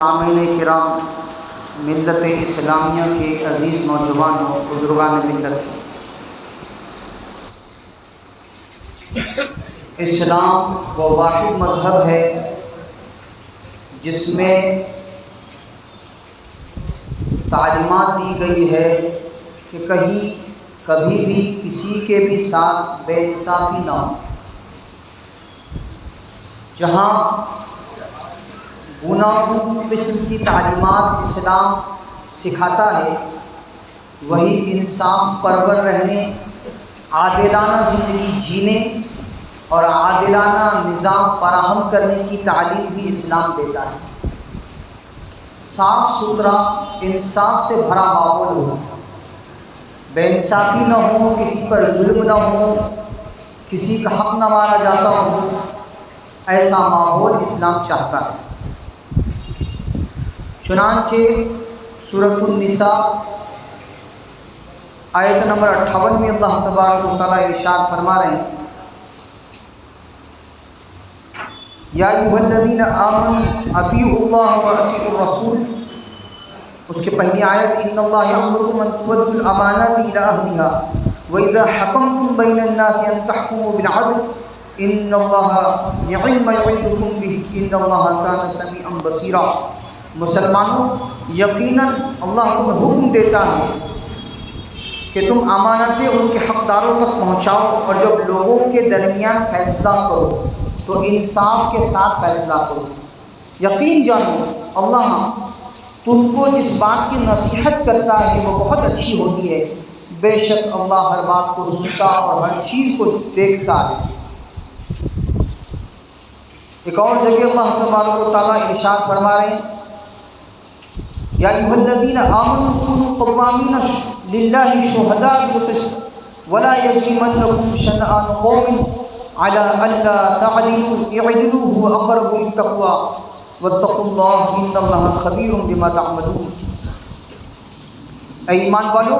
سامعین کرام، ملت اسلامیہ کے عزیز نوجوانوں، بزرگان ملت، اسلام وہ واحد مذہب ہے جس میں تعلیمات دی گئی ہے کہ کبھی بھی کسی کے بھی ساتھ بے انصافی نہ ہو۔ جہاں گناہوں قسم کی تعلیمات اسلام سکھاتا ہے، وہی انصاف پرور رہنے، عادلانہ زندگی جینے اور عادلانہ نظام فراہم کرنے کی تعلیم بھی اسلام دیتا ہے۔ صاف ستھرا انصاف سے بھرا ماحول ہو، بے انصافی نہ ہو، کسی پر ظلم نہ ہو، کسی کا حق نہ مارا جاتا ہو، ایسا ماحول اسلام چاہتا ہے۔ چنانچہ سورۃ النساء آیت نمبر 58 میں اللہ تبارک و تعالیٰ ارشاد فرما رہے ہیں، یا ایھا الذین آمنوا اطیعوا اللہ واطیعوا الرسول۔ اس کے پہلی آیت، ان اللہ یأمرکم ان تؤدوا الامانات الی اہلھا واذا حکمتم بین الناس ان تحکموا بالعدل ان اللہ نعم ما یعظکم بہ ان اللہ کان سمیعا بصیرا۔ مسلمانوں، یقیناً اللہ تمہیں حکم دیتا ہے کہ تم امانتیں ان کے حقداروں تک پہنچاؤ، اور جب لوگوں کے درمیان فیصلہ کرو تو انصاف کے ساتھ فیصلہ کرو۔ یقین جانو اللہ تم کو جس بات کی نصیحت کرتا ہے وہ بہت اچھی ہوتی ہے، بے شک اللہ ہر بات کو سنتا اور ہر چیز کو دیکھتا ہے۔ ایک اور جگہ اللہ تبارک و تعالیٰ ارشاد فرما رہے ہیں، یا ایھا الذین آمنوا کونوا قوامین للہ شہداء بالقسط ولا یجرمنکم شنآن قوم علی الا تعدلوا اعدلوا هو اقرب للتقوی واتقوا اللہ ان اللہ خبیر بما تعملون۔ اے ایمان والو،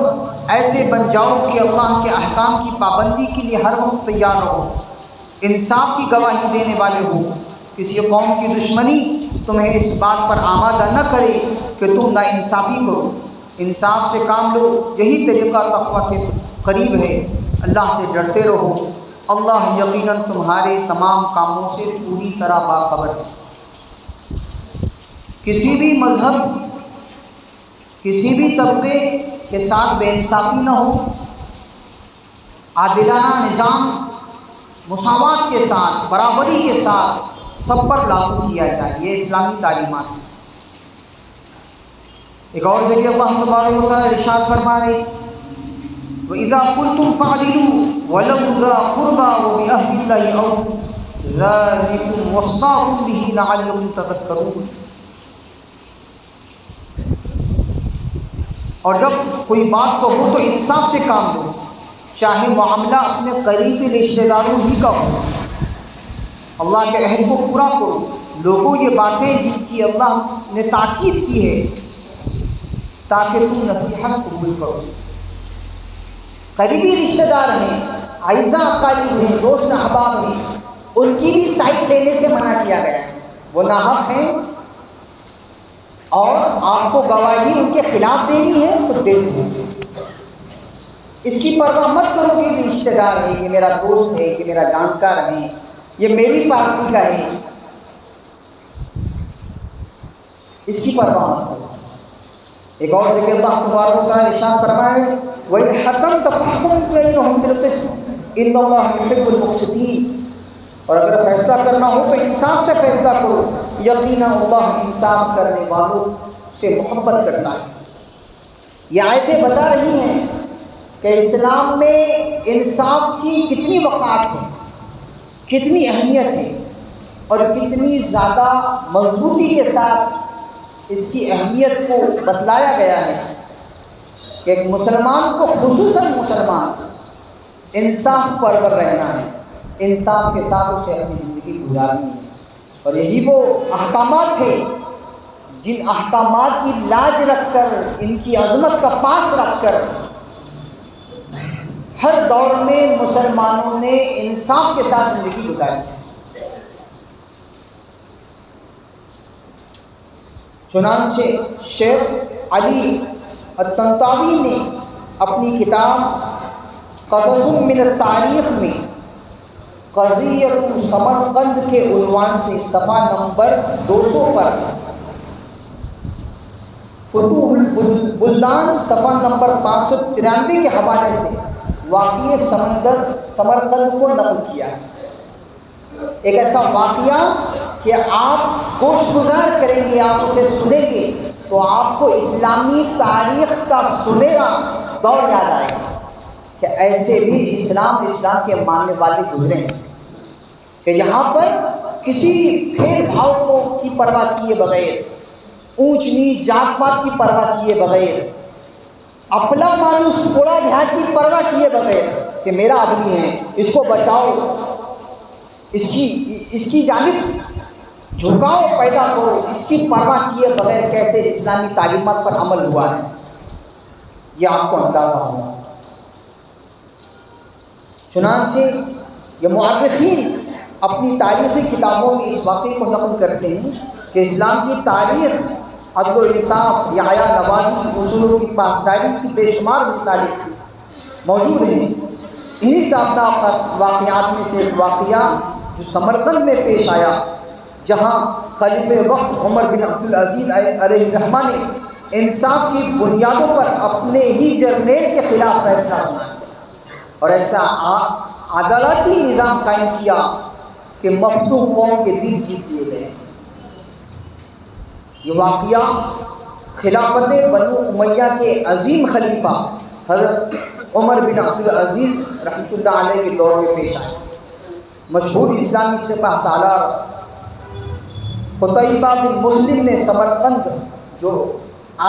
ایسے بن جاؤ کہ اللہ کے احکام کی پابندی کے لیے ہر وقت تیار رہو، انصاف کی گواہی دینے والے ہو۔ کسی قوم کی دشمنی تمہیں اس بات پر آمادہ نہ کرے کہ تم ناانصافی کرو، انصاف سے کام لو، یہی طریقہ تقویٰ کے قریب ہے۔ اللہ سے ڈرتے رہو، اللہ یقیناً تمہارے تمام کاموں سے پوری طرح باخبر ہے۔ کسی بھی مذہب، کسی بھی طبقے کے ساتھ بے انصافی نہ ہو، عادلانہ نظام مساوات کے ساتھ، برابری کے ساتھ سب پر لاگو کیا جائے، یہ اسلامی تعلیمات ہیں۔ ایک اور جگہ اللہ تبارک و تعالیٰ ارشاد فرما رہے، وَإِذَا قُلْتُمْ فَعْدِلُوا وَلَوْ ذَا قُرْبَىٰ وَبِعَهْدِ اللَّهِ أَوْفُوا ذَٰلِكُمْ وَصَّاكُمْ بِهِ لَعَلَّكُمْ تَذَكَّرُونَ۔ اور جب کوئی بات کہو تو انصاف سے کام لو، چاہے معاملہ اپنے قریبی رشتہ داروں ہی کا ہو۔ اللہ کے عہد کو پورا کرو۔ لوگوں، یہ باتیں جن کی اللہ نے تاکید کی ہے تاکہ تم نصیحت قبول کرو۔ قریبی رشتہ دار ہیں، اعزاء اقارب ہیں، دوست احباب ہیں، ان کی بھی سائڈ لینے سے منع کیا گیا ہے، وہ ناحق ہیں اور آپ کو گواہی ان کے خلاف دینی ہے تو دے دو۔ اس کی پرواہ مت کرو کہ یہ رشتہ دار ہے، یہ میرا دوست ہے، یہ میرا جانکار ہے، یہ میری پارٹی کا ہے، اس کی پرواہ مت کرو۔ ایک اور جگہ اللہ تبارک و تعالیٰ ارشاد فرمائے، وَإِنْ حَكَمْتَ فَاحْكُم بَيْنَهُم بِالْقِسْطِ إِنَّ اللَّهَ يُحِبُّ الْمُقْسِطِينَ۔ اور اگر فیصلہ کرنا ہو تو انصاف سے فیصلہ کرو، یقیناً اللہ انصاف کرنے والوں سے محبت کرتا ہے۔ یہ آیتیں بتا رہی ہیں کہ اسلام میں انصاف کی کتنی وقعت ہے، کتنی اہمیت ہے، اور کتنی زیادہ مضبوطی کے ساتھ اس کی اہمیت کو بتلایا گیا ہے کہ ایک مسلمان کو، خصوصاً مسلمان، انصاف پرور رہنا ہے، انصاف کے ساتھ اسے اپنی زندگی گزارنی ہے۔ اور یہی وہ احکامات تھے جن احکامات کی لاج رکھ کر، ان کی عظمت کا پاس رکھ کر ہر دور میں مسلمانوں نے انصاف کے ساتھ زندگی گزاری ہے۔ چنانچہ شیخ علی الطنطاوی نے اپنی کتاب قصص من التاریخ میں قضیۃ سمرقند کے عنوان سے صفحہ نمبر 200 پر، فتوح البلدان صفحہ نمبر 593 کے حوالے سے واقعہ سمرقند کو نقل کیا ہے۔ ایک ایسا واقعہ کہ آپ گوش گزار کریں گے، آپ اسے سنیں گے تو آپ کو اسلامی تاریخ کا سنہرا دور یاد آئے گا کہ ایسے بھی اسلام کے ماننے والے گزرے ہیں، کہ یہاں پر کسی بھید بھاؤ کی پرواہ کیے بغیر، اونچ نیچ جات پات کی پرواہ کیے بغیر، اپلا مانوس کوڑا گھاٹ کی پرواہ کیے بغیر کہ میرا آدمی ہے، اس کو بچاؤ، اس کی جانب جھکاؤ پیدا کرو، اس کی پرواہ کیے بغیر کیسے اسلامی تعلیمات پر عمل ہوا ہے، یہ آپ کو اندازہ ہوگا۔ چنانچہ یہ مؤرخین اپنی تاریخی کتابوں میں اس واقعے کو نقل کرتے ہیں کہ اسلام کی تاریخ عدل و انصاف، رعایا نوازی، اصولوں کی پاسداری کی بے شمار مثالیں موجود ہیں۔ انہی تابناک واقعات میں سے ایک واقعہ جو سمرقند میں پیش آیا، جہاں خلیفہ وقت عمر بن عبدالعزیز علیہ الرحمہ نے انصاف کی بنیادوں پر اپنے ہی جرنیل کے خلاف فیصلہ سنایا اور ایسا عدالتی نظام قائم کیا کہ مفتون قوم کے دل جیت لیے گئے۔ یہ واقعہ خلافت بنو امیہ کے عظیم خلیفہ حضرت عمر بن عبدالعزیز رحمۃ اللہ علیہ کے دور میں پیش آیا۔ مشہور اسلامی سپہ سالار قتیبہ بن مسلم نے سمرقند، جو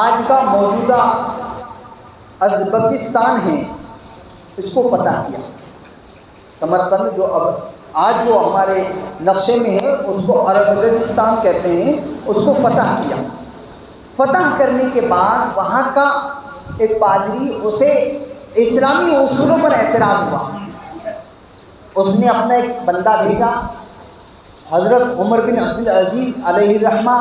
آج کا موجودہ ازبکستان ہے، اس کو فتح کیا۔ سمرقند جو اب آج جو ہمارے نقشے میں ہے اس کو ارغستان کہتے ہیں، اس کو فتح کیا۔ فتح کرنے کے بعد وہاں کا ایک پادری، اسے اسلامی اصولوں پر اعتراض ہوا، اس نے اپنا ایک بندہ بھیجا۔ حضرت عمر بن عبدالعزیز علیہ الرحمہ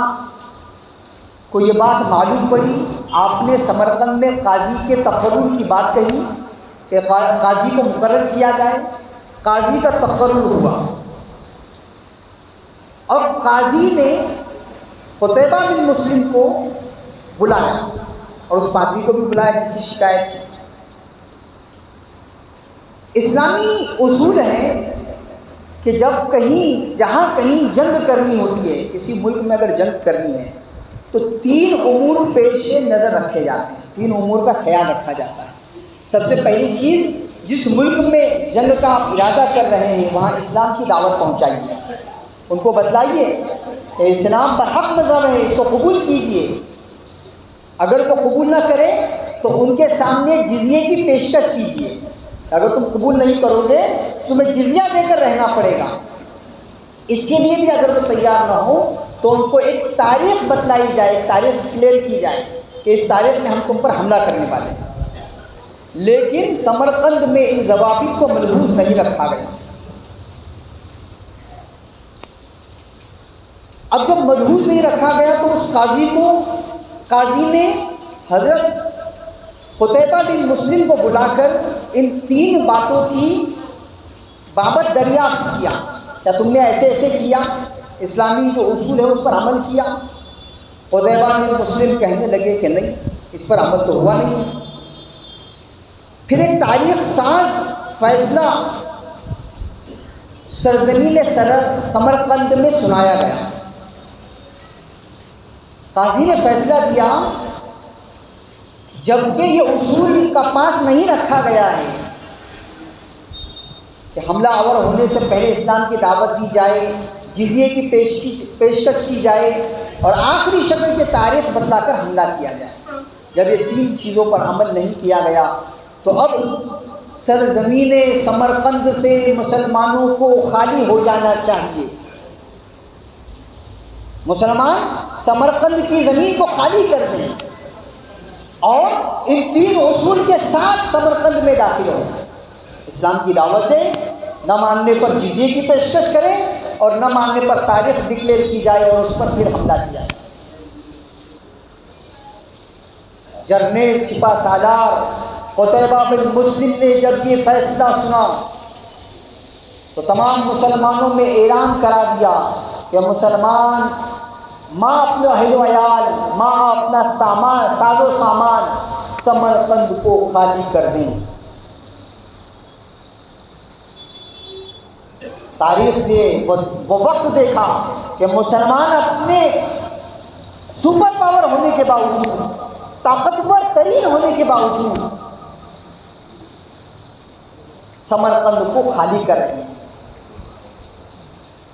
کو یہ بات معلوم پڑی، آپ نے سمرقند میں قاضی کے تقرر کی بات کہی کہ قاضی کو مقرر کیا جائے۔ قاضی کا تقرر ہوا، اب قاضی نے قتیبہ بن مسلم کو بلایا اور اس پادری کو بھی بلایا جس کی شکایت تھی۔ اسلامی اصول ہے کہ جہاں کہیں جنگ کرنی ہوتی ہے، کسی ملک میں اگر جنگ کرنی ہے تو 3 امور پیش نظر رکھے جاتے ہیں، 3 امور کا خیال رکھا جاتا ہے۔ سب سے پہلی چیز، جس ملک میں جنگ کا آپ ارادہ کر رہے ہیں وہاں اسلام کی دعوت پہنچائیے، ان کو بتلائیے کہ اسلام برحق مذہب ہے، اس کو قبول کیجیے۔ اگر وہ قبول نہ کرے تو ان کے سامنے جزیے کی پیشکش کیجیے، اگر تم قبول نہیں کرو گے تمہیں جزیہ دے کر رہنا پڑے گا۔ اس کے لیے بھی اگر وہ تیار نہ ہو تو ان کو ایک تاریخ بتلائی جائے، ایک تاریخ ڈکلیئر کی جائے کہ اس تاریخ میں ہم تم پر حملہ کرنے والے ہیں۔ لیکن سمرقند میں ان ضوابط کو ملحوظ نہیں رکھا گیا۔ اب جب ملحوظ نہیں رکھا گیا تو اس قاضی نے حضرت قتیبہ بن مسلم کو بلا کر ان 3 باتوں کی بابت دریافت کیا، کیا تم نے ایسے ایسے کیا، اسلامی جو اصول ہے اس پر عمل کیا؟ قتیبہ بن مسلم کہنے لگے کہ نہیں، اس پر عمل تو ہوا نہیں۔ پھر ایک تاریخ ساز فیصلہ سرزمین سمرقند میں سنایا گیا۔ قاضی نے فیصلہ دیا، جبکہ یہ اصول کا پاس نہیں رکھا گیا ہے کہ حملہ آور ہونے سے پہلے اسلام کی دعوت دی جائے، جزیے کی پیشکش کی جائے اور آخری شکل کی تاریخ بتلا کر حملہ کیا جائے۔ جب یہ 3 چیزوں پر عمل نہیں کیا گیا تو اب سرزمین سمرقند سے مسلمانوں کو خالی ہو جانا چاہیے۔ مسلمان سمرقند کی زمین کو خالی کر دیں اور ان 3 اصول کے ساتھ سمرقند میں داخل ہو، اسلام کی دعوت دیں، نہ ماننے پر جزیے کی پیشکش کریں اور نہ ماننے پر تاریخ ڈکلیئر کی جائے اور اس پر پھر حملہ کیا جائے۔ جرنیل سپہ سالار قتیبہ بن مسلم نے جب یہ فیصلہ سنا تو تمام مسلمانوں میں اعلان کرا دیا کہ مسلمان ماں اپنے اہل و عیال، ماں اپنا ساز و سامان سمرقند کو خالی کر دیں۔ تاریخ نے وہ وقت دیکھا کہ مسلمان اپنے سپر پاور ہونے کے باوجود، طاقتور ترین ہونے کے باوجود سمرقند کو خالی کر دیں۔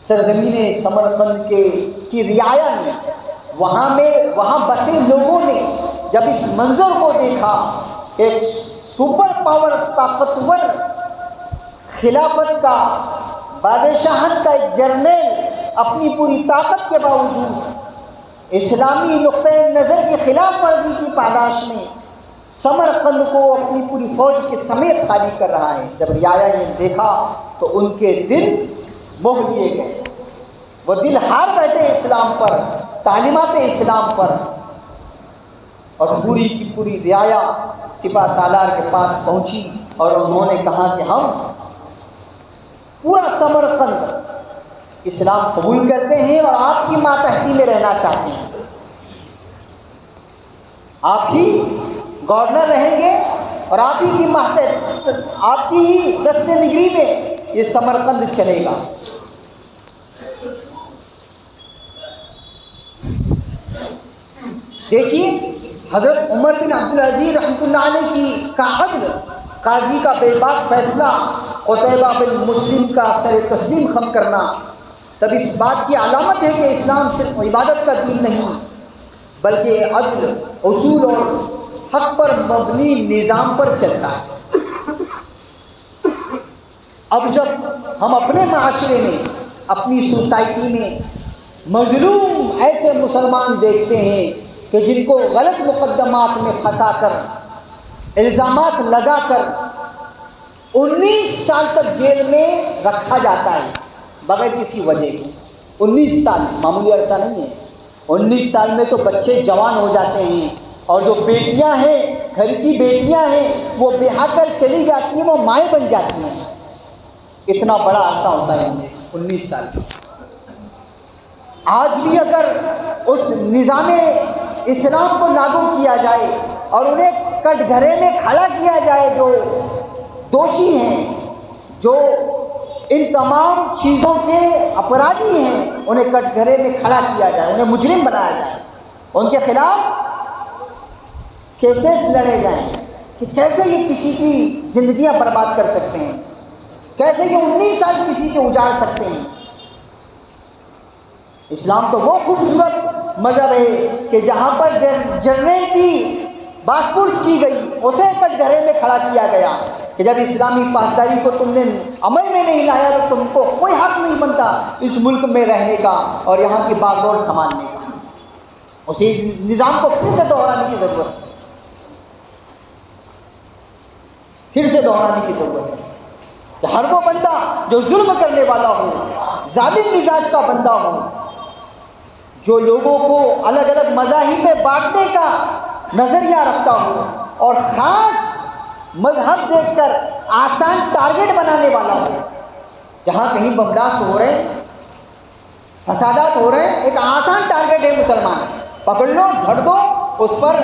سرزمین سمرقند کی رعایا نے، وہاں بسے لوگوں نے جب اس منظر کو دیکھا کہ ایک سپر پاور طاقتور خلافت کا، بادشاہت کا ایک جرنیل اپنی پوری طاقت کے باوجود اسلامی نقطۂ نظر کی خلاف ورزی کی پاداش میں سمرقند کو اپنی پوری فوج کے سمیت خالی کر رہا ہے، جب رعایا نے دیکھا تو ان کے دل موہ لیے گئے، وہ دل ہار بیٹھے اسلام پر، تعلیمات اسلام پر، اور پوری کی پوری رعایا سپہ سالار کے پاس پہنچی اور انہوں نے کہا کہ ہم پورا سمرقند اسلام قبول کرتے ہیں اور آپ کی ماتحتی میں رہنا چاہتے ہیں، آپ ہی گورنر رہیں گے اور آپ ہی دست نگری میں یہ سمرقند چلے گا۔ دیکھیے حضرت عمر بن عبدالعزیز رحمۃ اللہ علیہ کا عدل، قاضی کا بے باک فیصلہ، قتیبہ بن مسلم کا سر تسلیم خم کرنا، سب اس بات کی علامت ہے کہ اسلام صرف عبادت کا دین نہیں بلکہ عدل، اصول اور حق پر مبنی نظام پر چلتا ہے۔ اب جب ہم اپنے معاشرے میں، اپنی سوسائٹی میں مظلوم ایسے مسلمان دیکھتے ہیں کہ جن کو غلط مقدمات میں پھنسا کر، الزامات لگا کر 19 سال تک جیل میں رکھا جاتا ہے بغیر کسی وجہ کے، 19 سال معمولی عرصہ نہیں ہے، 19 سال میں تو بچے جوان ہو جاتے ہیں، اور جو بیٹیاں ہیں، گھر کی بیٹیاں ہیں، وہ بیاہ کر چلی جاتی ہیں، وہ مائیں بن جاتی ہیں، اتنا بڑا عرصہ ہوتا ہے 19 سال۔ آج بھی اگر اس نظام اسلام کو لاگو کیا جائے اور انہیں کٹ گھرے میں کھڑا کیا جائے، جو دوشی ہیں، جو ان تمام چیزوں کے اپرادھی ہیں، انہیں کٹ گھرے میں کھڑا کیا جائے، انہیں مجرم بنایا جائے، ان کے خلاف کیسز لڑے جائیں کہ کیسے یہ کسی کی زندگیاں برباد کر سکتے ہیں، کیسے یہ 19 سال کسی کے اجاڑ سکتے ہیں۔ اسلام تو وہ خوبصورت مذہب ہے کہ جہاں پر جرنیل کی باسپرس کی گئی، اسے کٹ گھرے میں کھڑا کیا گیا کہ جب اسلامی پاسداری کو تم نے عمل میں نہیں لایا تو تم کو کوئی حق نہیں بنتا اس ملک میں رہنے کا اور یہاں کی باغ ڈور سنبھالنے کا۔ اسی نظام کو پھر سے دہرانے کی ضرورت ہے، پھر سے دہرانے کی ضرورت ہے کہ ہر وہ بندہ جو ظلم کرنے والا ہو، ظالم مزاج کا بندہ ہو، جو لوگوں کو الگ الگ مذاہب میں بانٹنے کا نظریہ رکھتا ہو اور خاص مذہب دیکھ کر آسان ٹارگٹ بنانے والا ہو، جہاں کہیں بم بلاسٹ ہو رہے ہیں، فسادات ہو رہے ہیں، ایک آسان ٹارگٹ ہے مسلمان، پکڑ لو، دھڑ دو، اس پر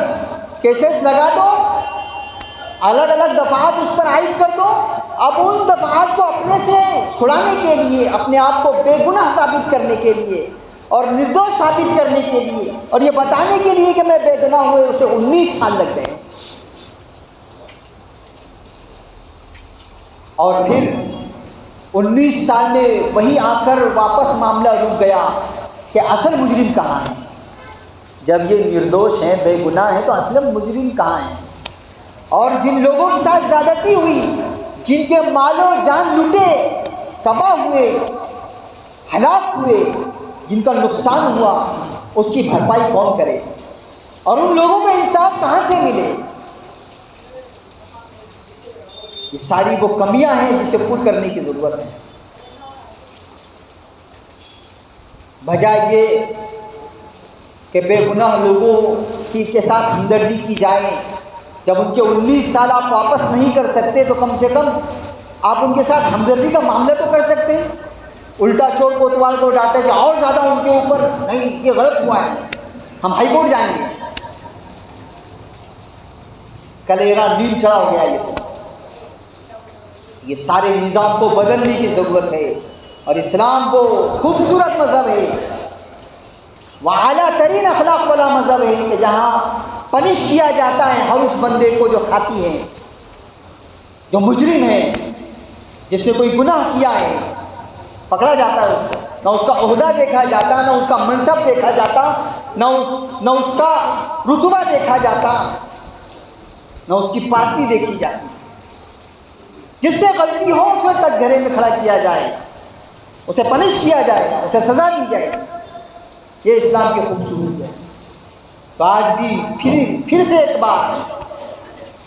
کیسز لگا دو، الگ الگ دفعات اس پر عائد کر دو۔ اب ان دفعات کو اپنے سے چھڑانے کے لیے، اپنے آپ کو بے گناہ ثابت کرنے کے لیے اور نردوش ثابت کرنے کے لیے اور یہ بتانے کے لیے کہ میں بے گناہ ہوئے، اسے 19 سال لگ گئے، اور پھر 19 سال میں وہی آ کر واپس معاملہ رک گیا کہ اصل مجرم کہاں ہے؟ جب یہ نردوش ہیں، بے گناہ ہیں، تو اصل مجرم کہاں ہیں؟ اور جن لوگوں کے ساتھ زیادتی ہوئی، جن کے مال و جان لوٹے، تباہ ہوئے، ہلاک ہوئے، جن کا نقصان ہوا، اس کی بھرپائی کون کرے؟ اور ان لوگوں کو انصاف کہاں سے ملے؟ یہ ساری وہ کمیاں ہیں جسے پور کرنے کی ضرورت ہے، بجائے یہ کہ بے گناہ لوگوں کے ساتھ ہمدردی کی جائے. جب ان کے 19 سال آپ واپس نہیں کر سکتے تو کم سے کم آپ ان کے ساتھ ہمدردی کا معاملہ تو کر سکتے ہیں. الٹا چور کوتوال کو ڈانٹے کہ اور زیادہ ان کے اوپر نہیں، یہ غلط ہوا ہے، ہم ہائی کورٹ جائیں گے. کلیرا نیل چڑھا ہو گیا. یہ سارے نظام کو بدلنے کی ضرورت ہے، اور اسلام وہ خوبصورت مذہب ہے، وہ اعلیٰ ترین اخلاق والا مذہب ہے کہ جہاں پنش کیا جاتا ہے ہر اس بندے کو جو کھاتی ہے، جو مجرم ہے، جس نے کوئی گناہ کیا ہے پکڑا جاتا ہے. اس کو نہ اس کا عہدہ دیکھا جاتا، نہ اس کا منصب دیکھا جاتا، نہ اس کا رتبہ دیکھا جاتا، نہ اس کی پارٹی دیکھی جاتی. جس سے غلطی ہو اسے کٹ گھرے میں کھڑا کیا جائے، اسے پنش کیا جائے، اسے سزا دی جائے. یہ اسلام کی خوبصورتی ہے. تو آج بھی پھر سے ایک بار،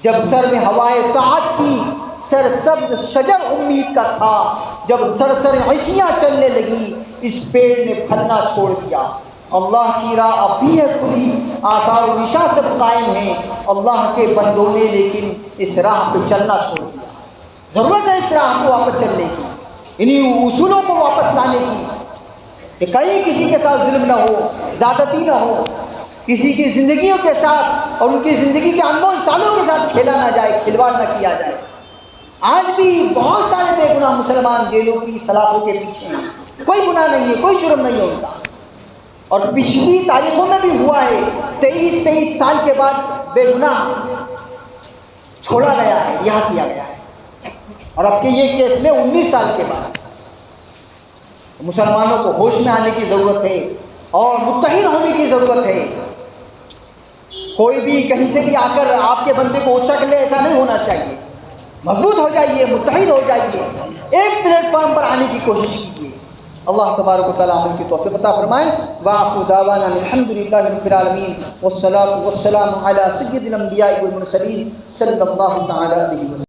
جب سر میں ہوائے طاعت تھی، سر سبز شجر امید کا تھا، جب سرسر عشیاں چلنے لگی، اس پیڑ نے پھلنا چھوڑ دیا. اللہ کی راہ اب بھی ہے کھلی، آثار و نشاں سب قائم ہیں. اللہ کے بندوں نے لیکن اس راہ پہ چلنا چھوڑ دیا. ضرورت ہے اس راہ کو واپس چلنے کی، انہیں اصولوں کو واپس لانے کی، کہ کہیں کسی کے ساتھ ظلم نہ ہو، زیادتی نہ ہو، کسی کی زندگیوں کے ساتھ اور ان کی زندگی کے انمول سالوں کے ساتھ کھیلا نہ جائے، کھلواڑ نہ کیا جائے. آج بھی بہت سارے بے گناہ مسلمان جیلوں کی سلاخوں کے پیچھے ہیں، کوئی گناہ نہیں ہے، کوئی جرم نہیں ہے ان کا. اور پچھلی تاریخوں میں بھی ہوا ہے، 23 سال کے بعد بے گناہ چھوڑا گیا ہے، رہا کیا گیا ہے. اور اب کے یہ کیس میں 19 سال کے بعد. مسلمانوں کو ہوش میں آنے کی ضرورت ہے اور متحد ہونے کی ضرورت ہے. کوئی بھی کہیں سے بھی آ کر آپ کے بندے کو اونچا کر لے، ایسا نہیں ہونا چاہیے. مضبوط ہو جائیے، متحد ہو جائیے، ایک پلیٹ فارم پر آنے کی کوشش کیجیے. اللہ تبارک و تعالی عمل کی توفیق عطا فرمائے. وآخر دعوانا الحمدللہ رب العالمین والصلاة والسلام علی سید الانبیاء والمرسلین صلی اللہ تعالی علیہ وسلم.